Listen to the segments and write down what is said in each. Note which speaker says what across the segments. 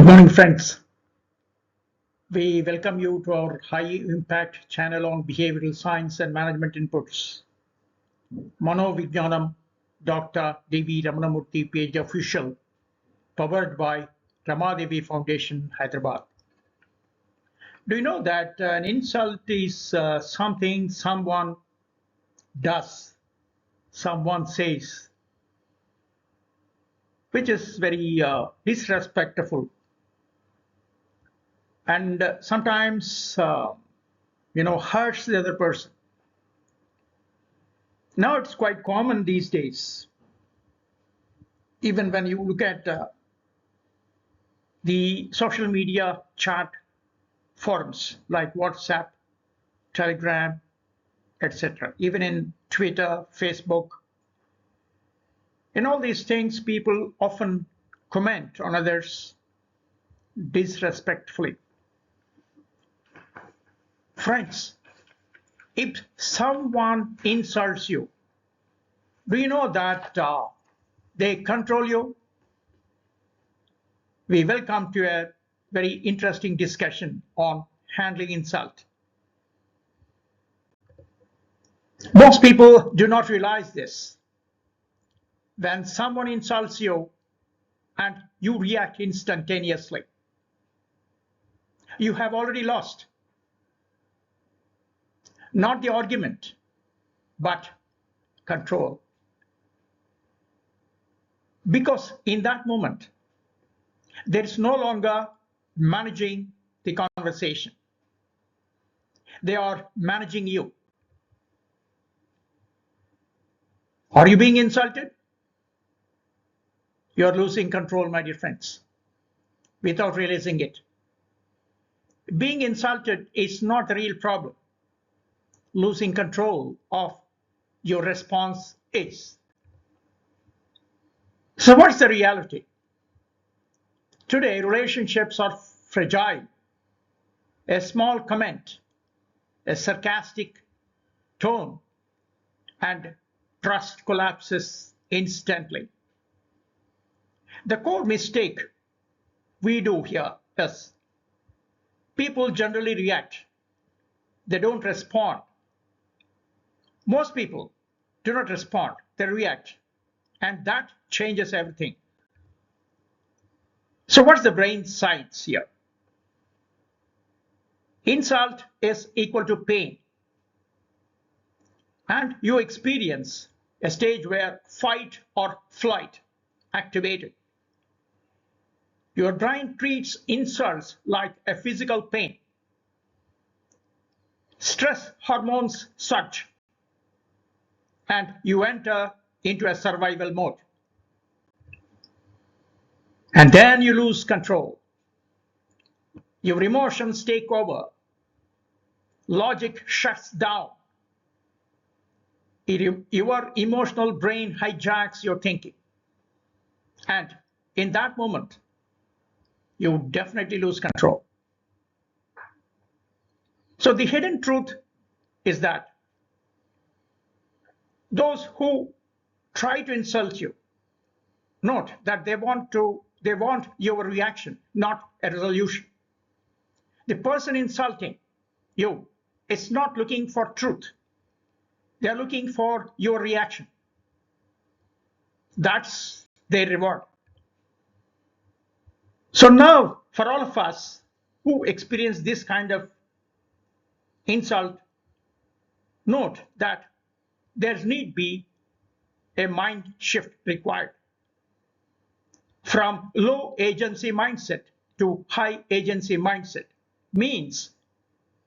Speaker 1: Morning, friends. We welcome you to our high impact channel on behavioral science and management inputs. Mano Vijnanam, Dr. D.V. Ramanamurthy, page official, powered by Ramadevi Foundation, Hyderabad. Do you know that an insult is something someone does, someone says, which is very disrespectful and sometimes hurts the other person. Now it's quite common these days. Even when you look at the social media chat forums like WhatsApp, Telegram, etc., even in Twitter, Facebook, in all these things, people often comment on others disrespectfully. Friends, if someone insults you, do you know that they control you? We welcome to a very interesting discussion on handling insult. Most people do not realize this. When someone insults you and you react instantaneously, you have already lost. Not the argument, but control. Because in that moment, there is no longer managing the conversation. They are managing you. Are you being insulted? You are losing control, my dear friends, without realizing it. Being insulted is not the real problem. Losing control of your response is. So what's the reality? Today, relationships are fragile. A small comment, a sarcastic tone, and trust collapses instantly. The core mistake we do here is people generally react. They don't respond. Most people do not respond, they react. And that changes everything. So what's the brain science here? Insult is equal to pain. And you experience a stage where fight or flight activated. Your brain treats insults like a physical pain. Stress hormones surge, and you enter into a survival mode. And then you lose control. Your emotions take over. Logic shuts down. Your emotional brain hijacks your thinking. And in that moment, you definitely lose control. So the hidden truth is that those who try to insult you, note that they want your reaction, not a resolution. The person insulting you is not looking for truth. They are looking for your reaction. That's their reward. So now, for all of us who experience this kind of insult, note that there need be a mind shift required from low agency mindset to high agency mindset. Means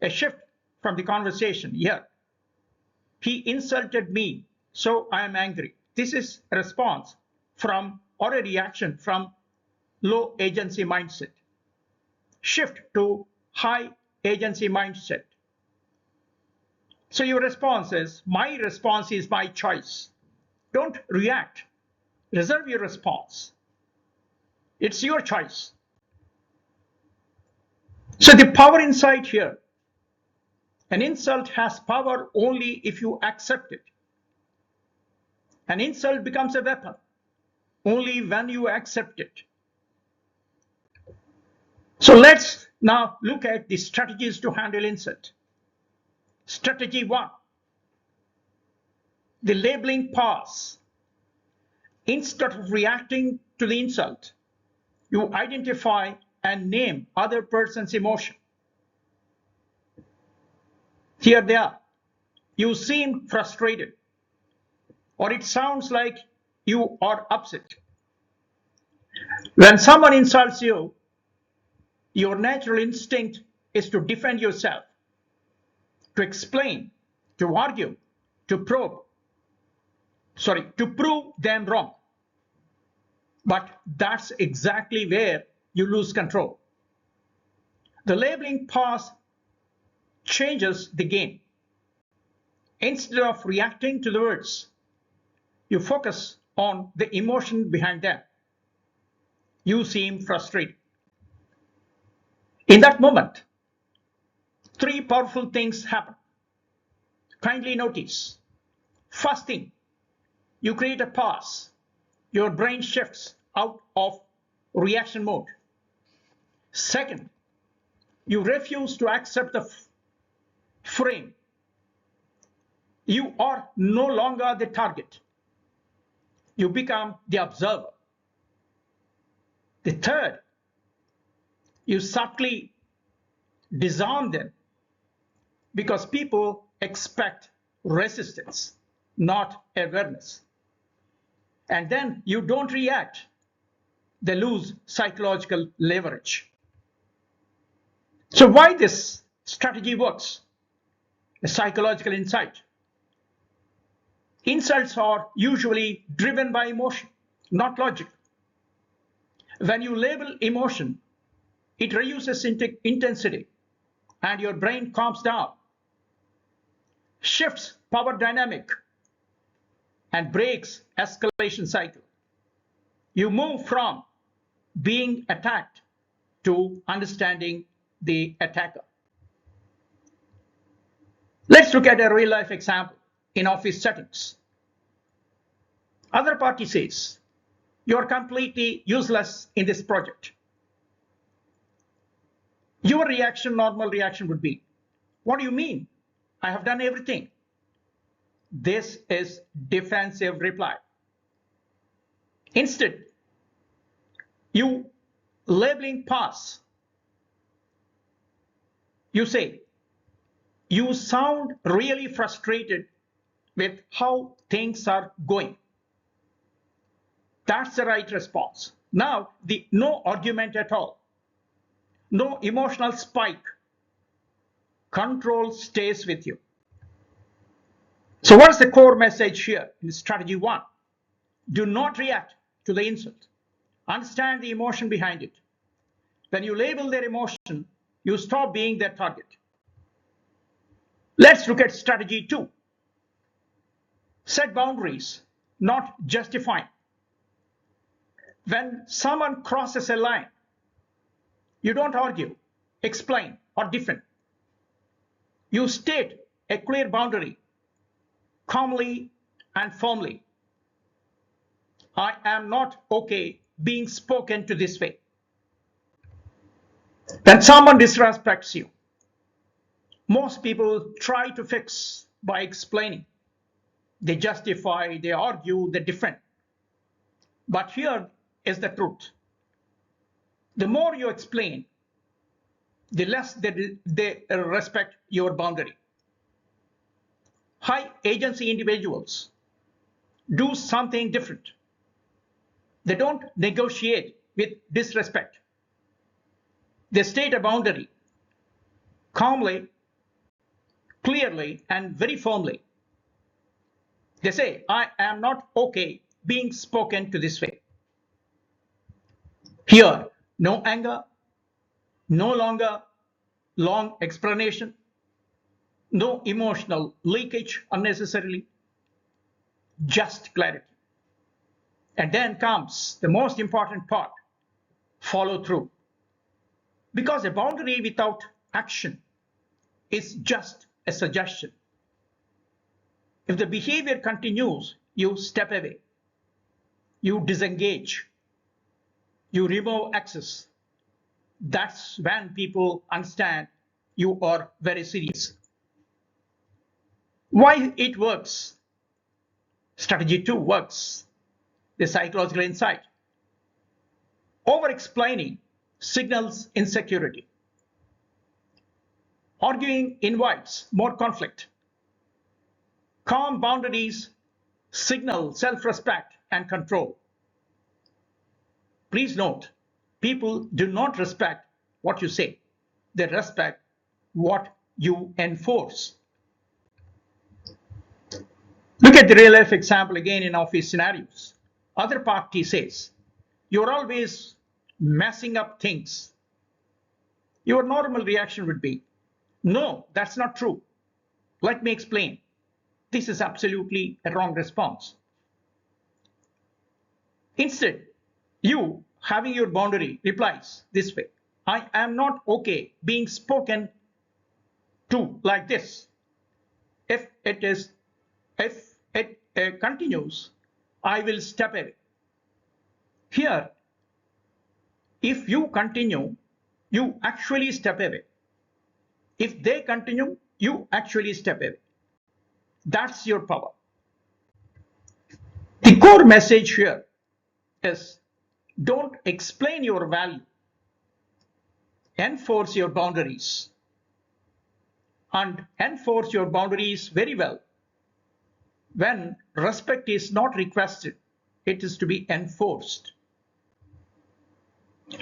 Speaker 1: a shift from the conversation here. He insulted me, so I am angry. This is a response from or a reaction from low agency mindset. Shift to high agency mindset. So your response is, my response is my choice. Don't react. Reserve your response. It's your choice. So the power insight here, an insult has power only if you accept it. An insult becomes a weapon only when you accept it. let's now look at the strategies to handle insult. Strategy 1, the labeling pause. Instead of reacting to the insult, you identify and name other person's emotion. Here they are. You seem frustrated, or it sounds like you are upset. When someone insults you, your natural instinct is to defend yourself, to explain, to argue, to prove them wrong. But that's exactly where you lose control. The labeling pause changes the game. Instead of reacting to the words, you focus on the emotion behind them. You seem frustrated. In that moment, 3 powerful things happen. Kindly notice. First thing, you create a pause. Your brain shifts out of reaction mode. Second, you refuse to accept the frame. You are no longer the target. You become the observer. The third, you subtly disarm them, because people expect resistance, not awareness. And then you don't react. They lose psychological leverage. So why this strategy works? A psychological insight. Insults are usually driven by emotion, not logic. When you label emotion, it reduces intensity and your brain calms down, shifts power dynamic, and breaks escalation cycle. You move from being attacked to understanding the attacker. Let's look at a real life example in office settings. Other party says, "You're completely useless in this project." Your reaction, normal reaction would be, "What do you mean? I have done everything." This is defensive reply. Instead, you labeling pause. You say, "You sound really frustrated with how things are going." That's the right response. Now, the no argument at all, no emotional spike. Control stays with you. So what's the core message here in strategy 1? Do not react to the insult. Understand the emotion behind it. When you label their emotion, you stop being their target. Let's look at strategy 2. Set boundaries, not justifying. When someone crosses a line, you don't argue, explain, or defend. You state a clear boundary, calmly and firmly. "I am not okay being spoken to this way." When someone disrespects you, most people try to fix by explaining. They justify, they argue, they defend. But here is the truth. The more you explain, the less they respect your boundary. High agency individuals do something different. They don't negotiate with disrespect. They state a boundary calmly, clearly, and very firmly. They say, "I am not okay being spoken to this way." Here, no anger, no longer long explanation, no emotional leakage unnecessarily, just clarity. And then comes the most important part, follow through. Because a boundary without action is just a suggestion. If the behavior continues, you step away, you disengage, you remove access, That's when people understand you are very serious. Why it works? Strategy 2 works. The psychological insight. Over-explaining signals insecurity. Arguing invites more conflict. Calm boundaries signal self-respect and control. Please note, people do not respect what you say. They respect what you enforce. Look at the real life example again in office scenarios. Other party says, "You're always messing up things." Your normal reaction would be, "No, that's not true. Let me explain." This is absolutely a wrong response. Instead, you, having your boundary, replies this way: "I am not okay being spoken to like this. If it continues, I will step away." Here, if you continue, you actually step away. If they continue, you actually step away. That's your power. The core message here is, don't explain your value. Enforce your boundaries. And enforce your boundaries very well. When respect is not requested, it is to be enforced.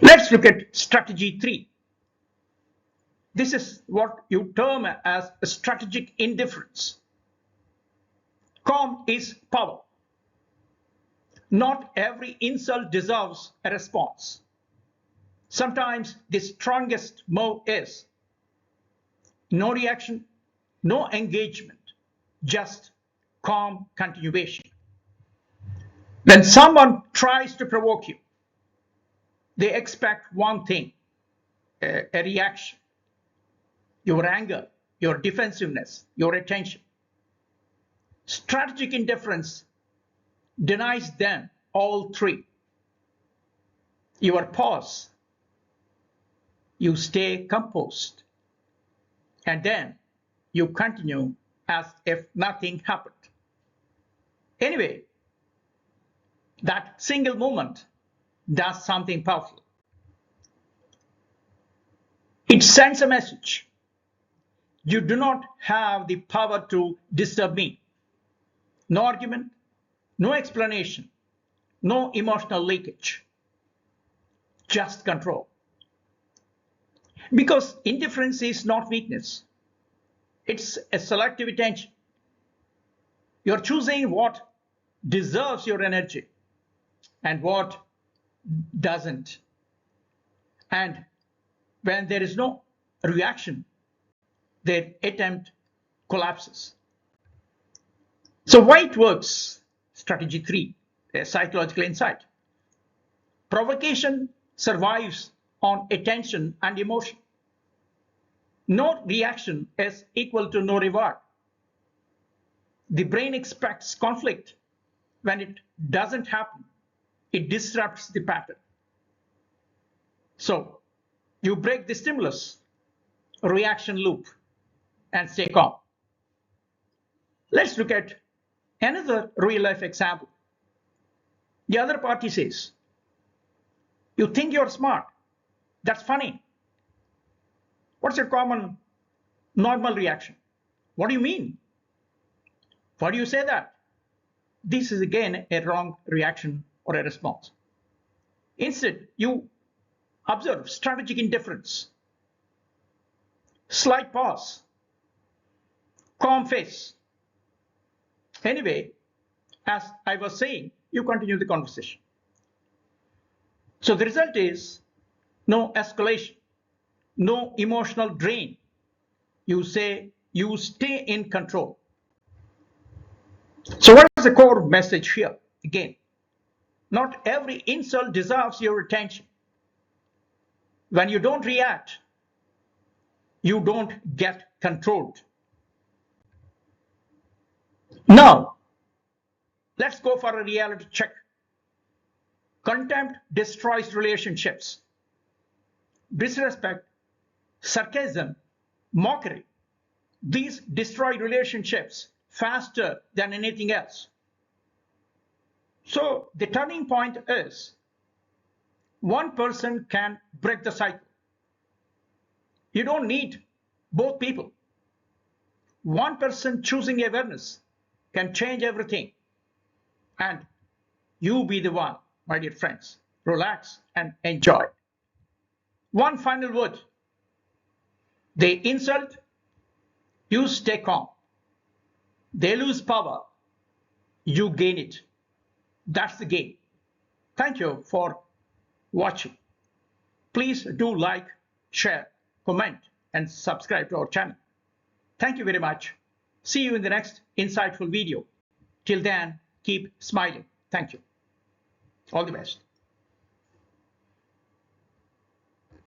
Speaker 1: Let's look at strategy 3. This is what you term as a strategic indifference. Calm is power. Not every insult deserves a response. Sometimes the strongest move is no reaction, no engagement, just calm continuation. When someone tries to provoke you, they expect one thing, a reaction: your anger, your defensiveness, your attention. Strategic indifference denies them all three. Your pause, you stay composed, and then you continue as if nothing happened. Anyway, that single movement does something powerful. It sends a message: you do not have the power to disturb me. No argument, no explanation, no emotional leakage, just control. Because indifference is not weakness, it's a selective attention. You're choosing what deserves your energy and what doesn't. And when there is no reaction, their attempt collapses. So why it works? Strategy 3, a psychological insight. Provocation survives on attention and emotion. No reaction is equal to no reward. The brain expects conflict. When it doesn't happen, it disrupts the pattern. So you break the stimulus reaction loop and stay calm. Let's look at another real life example. The other party says, "You think you're smart. That's funny." What's your common normal reaction? "What do you mean? Why do you say that?" This is again a wrong reaction or a response. Instead, you observe strategic indifference, slight pause, calm face. Anyway, as I was saying, you continue the conversation. So the result is no escalation, no emotional drain. You stay in control. So what is the core message here? Again, not every insult deserves your attention. When you don't react, you don't get controlled. Now, let's go for a reality check. Contempt destroys relationships. disrespect, sarcasm, mockery. These destroy relationships faster than anything else. So the turning point is one person can break the cycle. You don't need both people. One person choosing awareness can change everything. And you be the one, my dear friends. Relax and enjoy. One final word. They insult, you stay calm. They lose power, you gain it. That's the game. Thank you for watching. Please do like, share, comment, and subscribe to our channel. Thank you very much. See you in the next insightful video. Till then, keep smiling. Thank you. All the best.